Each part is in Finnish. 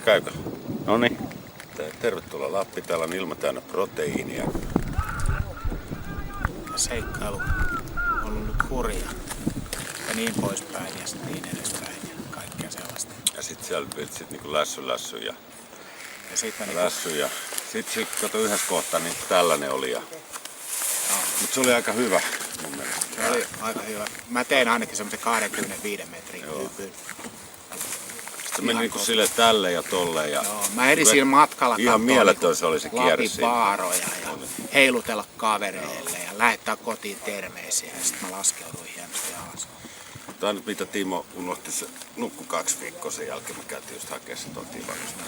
Käykö? Noniin. Tervetuloa Lappi. Täällä on ilma täynnä proteiinia. Seikkailu on ollut nyt hurja. Ja niin poispäin ja sitten niin edespäin ja kaikkea sellaista. Ja sit siellä sit niinku lässy ja sitten lässy ja sit kato yhdessä kohtaa niin tällainen oli ja... Mut se oli aika hyvä mun mielestä. Se oli aika hyvä. Mä tein ainakin semmoisen 25 metrin hypyn. Se meni niinku sille tälle ja tolle ja... Joo, mä edin siinä matkalla ihan mieletön se oli se kierre siinä. Baaroja ja heilutella kavereille ja lähettää kotiin terveisiä ja sit mä laskeuduin hienosti alas. Tää nyt mitä Timo unohti, se nukku 2 viikkoa sen jälkeen, mä käytiin just hakea se tuon Tivakosta.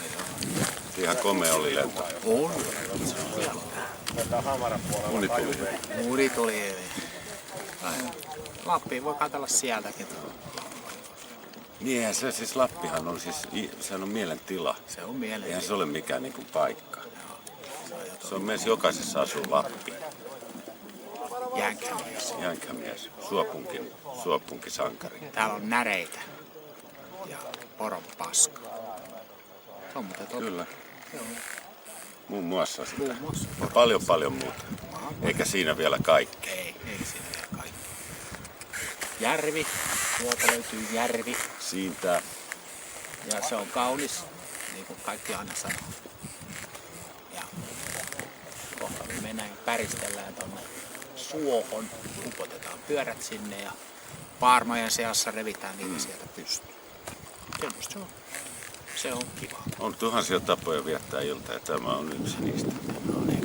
Ihan komea oli lento. Uni tuli hyvin. Uni tuli hyvin. Lappiin voi katsella sieltäkin. Niin, se siis Lappihan on siis, sehän on mielentila. Se on mielentila. Eihän se ole mikään niinku paikka. Se on meissä jokaisessa asuu Lappi. Jänkämies. Jänkämies. Suopunkisankari. Täällä on näreitä ja poron paska. Se on muuten totta. Kyllä. Muun muassa sitä. Muun muassa. Paljon muuta. Eikä siinä vielä kaikki. Ei siinä vielä kaikki. Järvi. Tuolta löytyy järvi. Siitä. Ja se on kaunis, niin kuin kaikki aina sanoo. Ja kohta me mennään ja päristellään tonne suohon. Upotetaan pyörät sinne ja paarmojen seassa revitään niitä sieltä pystyyn. Semmosta se on. Se on kiva. On tuhansia tapoja viettää iltaa ja tämä on yksi niistä. No niin.